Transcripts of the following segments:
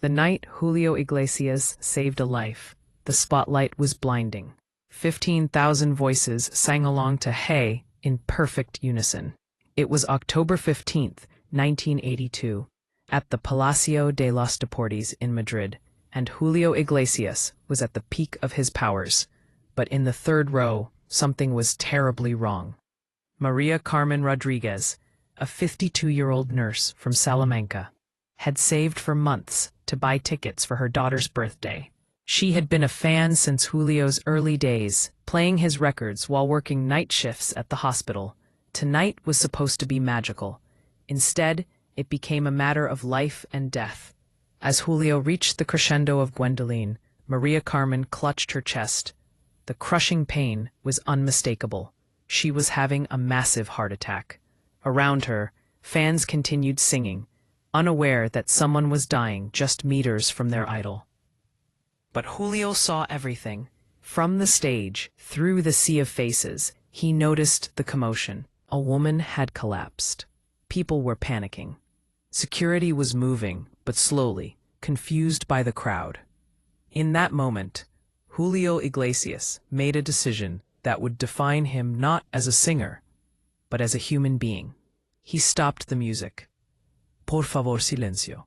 The night Julio Iglesias saved a life, the spotlight was blinding. 15,000 voices sang along to Hey in perfect unison. It was October 15th, 1982, at the Palacio de los Deportes in Madrid, and Julio Iglesias was at the peak of his powers. But in the third row, something was terribly wrong. María Carmen Rodríguez, a 52-year-old nurse from Salamanca, had saved for months to buy tickets for her daughter's birthday. She had been a fan since Julio's early days, playing his records while working night shifts at the hospital. Tonight was supposed to be magical. Instead, it became a matter of life and death. As Julio reached the crescendo of Gwendolyne, María Carmen clutched her chest. The crushing pain was unmistakable. She was having a massive heart attack. Around her, fans continued singing, unaware that someone was dying just meters from their idol. But Julio saw everything. From the stage, through the sea of faces, he noticed the commotion. A woman had collapsed. People were panicking. Security was moving, but slowly, confused by the crowd. In that moment, Julio Iglesias made a decision that would define him not as a singer, but as a human being. He stopped the music. Por favor, silencio.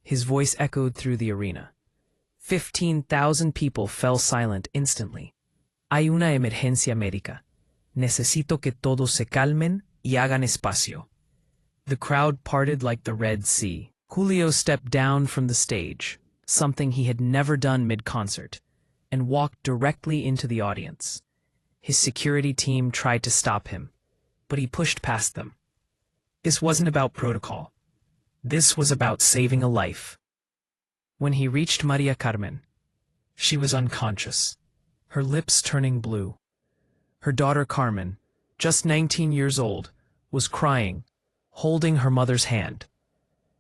His voice echoed through the arena. 15,000 people fell silent instantly. Hay una emergencia médica. Necesito que todos se calmen y hagan espacio. The crowd parted like the Red Sea. Julio stepped down from the stage, something he had never done mid-concert, and walked directly into the audience. His security team tried to stop him, but he pushed past them. This wasn't about protocol. This was about saving a life. When he reached María Carmen, she was unconscious, her lips turning blue. Her daughter Carmen, just 19 years old, was crying, holding her mother's hand.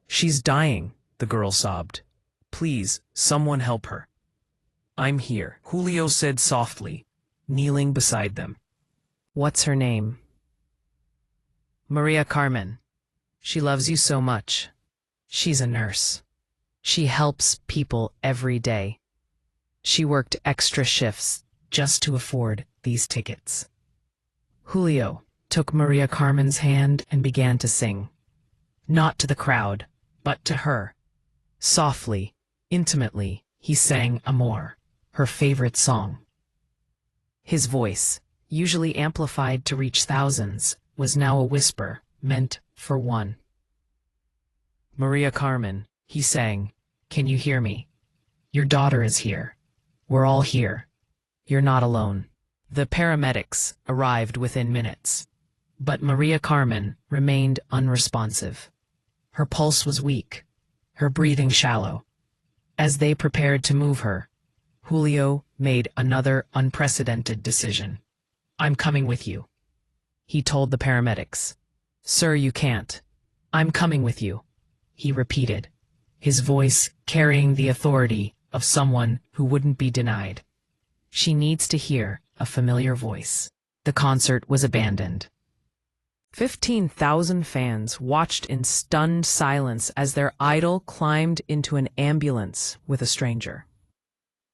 She's dying, the girl sobbed. Please, someone help her. I'm here, Julio said softly, kneeling beside them. What's her name? María Carmen. She loves you so much. She's a nurse. She helps people every day. She worked extra shifts just to afford these tickets. Julio took María Carmen's hand and began to sing. Not to the crowd, but to her. Softly, intimately, he sang Amor, her favorite song. His voice, usually amplified to reach thousands, was now a whisper, meant for one. María Carmen, he sang, can you hear me? Your daughter is here. We're all here. You're not alone. The paramedics arrived within minutes, but María Carmen remained unresponsive. Her pulse was weak, her breathing shallow. As they prepared to move her, Julio made another unprecedented decision. I'm coming with you, he told the paramedics. Sir, you can't. I'm coming with you, he repeated, his voice carrying the authority of someone who wouldn't be denied. She needs to hear a familiar voice. The concert was abandoned. 15,000 fans watched in stunned silence as their idol climbed into an ambulance with a stranger.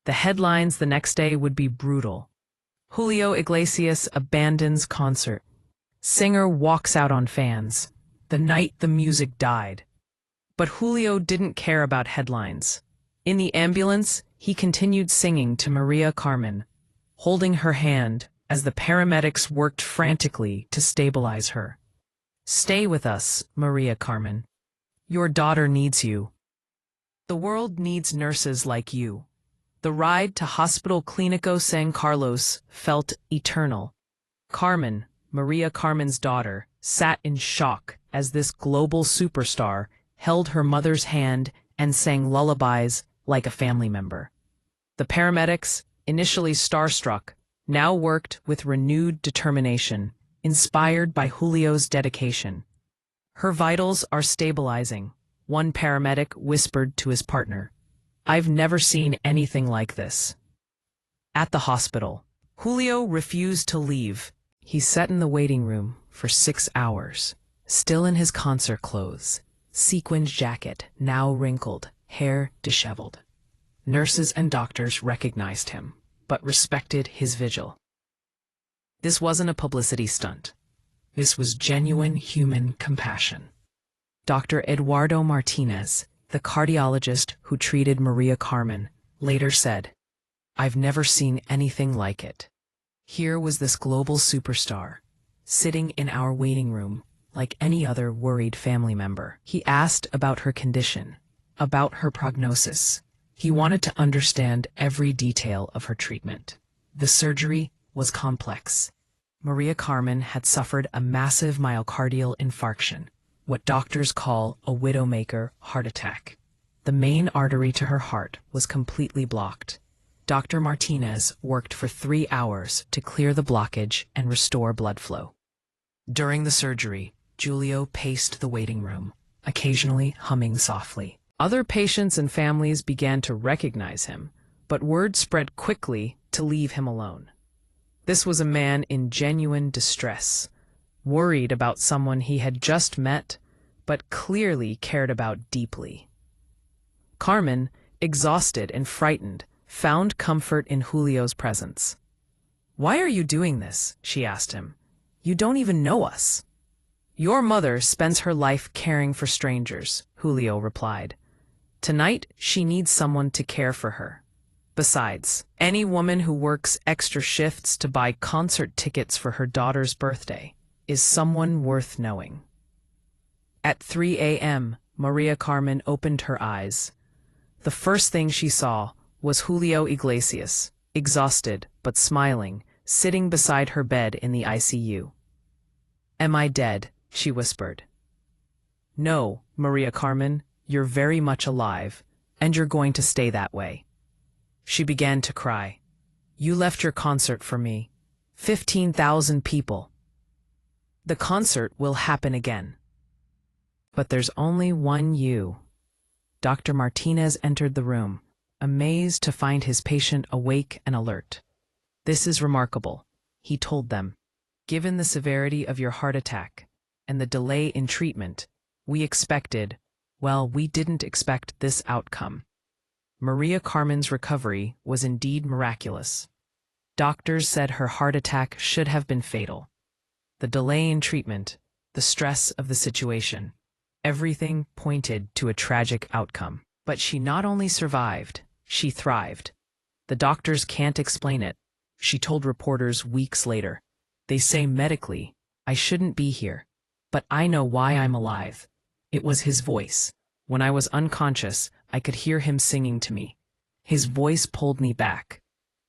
The headlines the next day would be brutal. Julio Iglesias abandons concert. Singer walks out on fans. The night the music died. But Julio didn't care about headlines. In the ambulance, he continued singing to María Carmen, holding her hand as the paramedics worked frantically to stabilize her. Stay with us, María Carmen. Your daughter needs you. The world needs nurses like you. The ride to Hospital Clínico San Carlos felt eternal. Carmen, María Carmen's daughter, sat in shock as this global superstar held her mother's hand and sang lullabies like a family member. The paramedics, initially starstruck, now worked with renewed determination, inspired by Julio's dedication. Her vitals are stabilizing, one paramedic whispered to his partner. I've never seen anything like this. At the hospital, Julio refused to leave. He sat in the waiting room for 6 hours, still in his concert clothes, sequined jacket now wrinkled, hair disheveled. Nurses and doctors recognized him, but respected his vigil. This wasn't a publicity stunt. This was genuine human compassion. Dr. Eduardo Martinez, the cardiologist who treated Maria Carmen, later said, "I've never seen anything like it. Here was this global superstar, sitting in our waiting room like any other worried family member. He asked about her condition, about her prognosis. He wanted to understand every detail of her treatment. The surgery was complex. Maria Carmen had suffered a massive myocardial infarction, what doctors call a widowmaker heart attack. The main artery to her heart was completely blocked. Dr. Martinez worked for 3 hours to clear the blockage and restore blood flow. During the surgery, Julio paced the waiting room, occasionally humming softly. Other patients and families began to recognize him, but word spread quickly to leave him alone. This was a man in genuine distress, worried about someone he had just met, but clearly cared about deeply. Carmen, exhausted and frightened, found comfort in Julio's presence. "Why are you doing this?" she asked him. "You don't even know us." "Your mother spends her life caring for strangers," Julio replied. "Tonight, she needs someone to care for her. Besides, any woman who works extra shifts to buy concert tickets for her daughter's birthday is someone worth knowing." At 3 a.m., Maria Carmen opened her eyes. The first thing she saw was Julio Iglesias, exhausted but smiling, sitting beside her bed in the ICU. "Am I dead?" she whispered. "No, Maria Carmen, you're very much alive, and you're going to stay that way." She began to cry. "You left your concert for me. 15,000 people. The concert will happen again. But there's only one you." Dr. Martinez entered the room, amazed to find his patient awake and alert. "This is remarkable," he told them. "Given the severity of your heart attack and the delay in treatment, we didn't expect this outcome." Maria Carmen's recovery was indeed miraculous. Doctors said her heart attack should have been fatal. The delay in treatment, the stress of the situation, everything pointed to a tragic outcome. But she not only survived, she thrived. "The doctors can't explain it," she told reporters weeks later. "They say medically, I shouldn't be here, but I know why I'm alive. It was his voice. When I was unconscious, I could hear him singing to me. His voice pulled me back."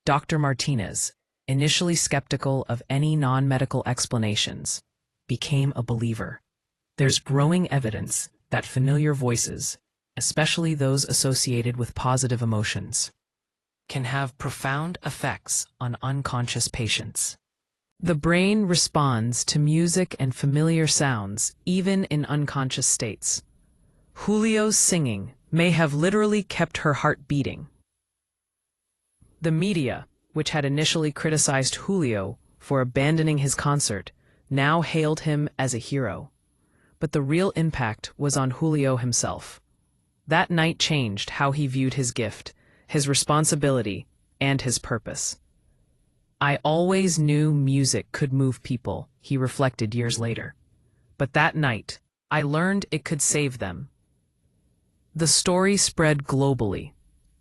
Dr. Martinez, initially skeptical of any non-medical explanations, became a believer. There's growing evidence that familiar voices, especially those associated with positive emotions, can have profound effects on unconscious patients. The brain responds to music and familiar sounds even in unconscious states. Julio's singing may have literally kept her heart beating. The media, which had initially criticized Julio for abandoning his concert, now hailed him as a hero. But the real impact was on Julio himself. That night changed how he viewed his gift, his responsibility, and his purpose. "I always knew music could move people," he reflected years later. "But that night, I learned it could save them." The story spread globally.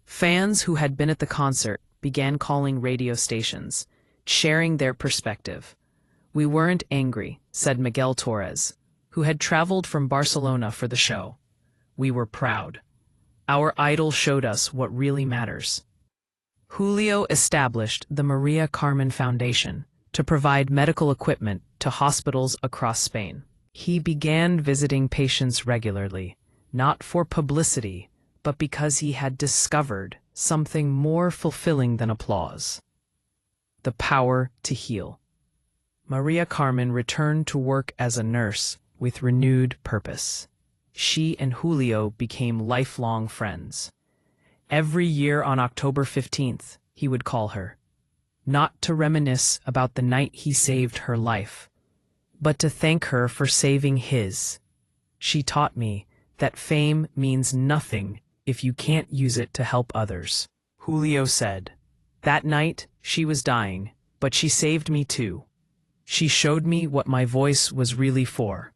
Fans who had been at the concert began calling radio stations, sharing their perspective. "We weren't angry," said Miguel Torres, who had traveled from Barcelona for the show. "We were proud. Our idol showed us what really matters." Julio established the Maria Carmen Foundation to provide medical equipment to hospitals across Spain. He began visiting patients regularly, not for publicity, but because he had discovered something more fulfilling than applause: the power to heal. Maria Carmen returned to work as a nurse with renewed purpose. She and Julio became lifelong friends. Every year on October 15th, he would call her, not to reminisce about the night he saved her life, but to thank her for saving his. "She taught me that fame means nothing if you can't use it to help others. Julio said. That night, she was dying, but she saved me too. She showed me what my voice was really for.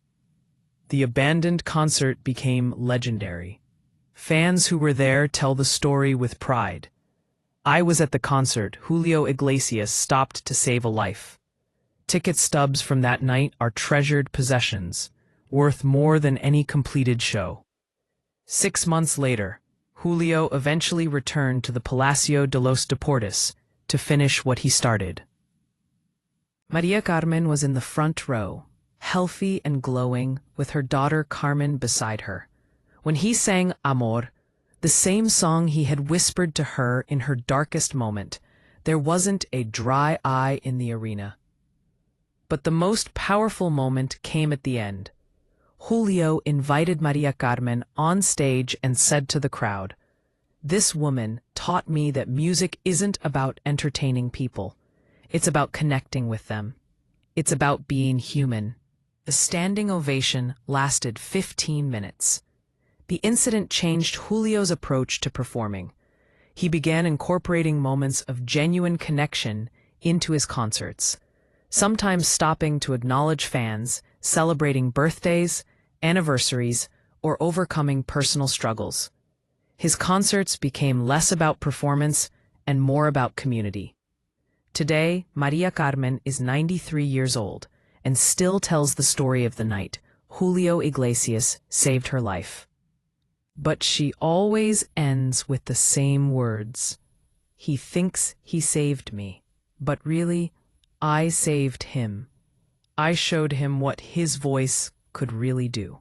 The abandoned concert became legendary. Fans who were there tell the story with pride. I was at the concert. Julio Iglesias stopped to save a life. Ticket stubs from that night are treasured possessions, worth more than any completed show. 6 months later, Julio eventually returned to the Palacio de los Deportes to finish what he started. María Carmen was in the front row, healthy and glowing, with her daughter Carmen beside her. When he sang Amor, the same song he had whispered to her in her darkest moment, there wasn't a dry eye in the arena. But the most powerful moment came at the end. Julio invited María Carmen on stage and said to the crowd, "This woman taught me that music isn't about entertaining people. It's about connecting with them. It's about being human." The standing ovation lasted 15 minutes. The incident changed Julio's approach to performing. He began incorporating moments of genuine connection into his concerts, sometimes stopping to acknowledge fans, celebrating birthdays, anniversaries, or overcoming personal struggles. His concerts became less about performance and more about community. Today, María Carmen is 93 years old and still tells the story of the night. Julio Iglesias saved her life. But she always ends with the same words. He thinks he saved me, but really, I saved him. I showed him what his voice could really do.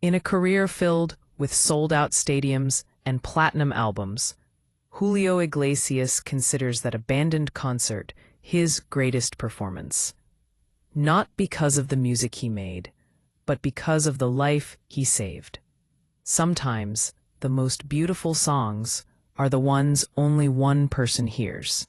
In a career filled with sold-out stadiums and platinum albums, Julio Iglesias considers that abandoned concert his greatest performance. Not because of the music he made, but because of the life he saved. Sometimes, the most beautiful songs are the ones only one person hears.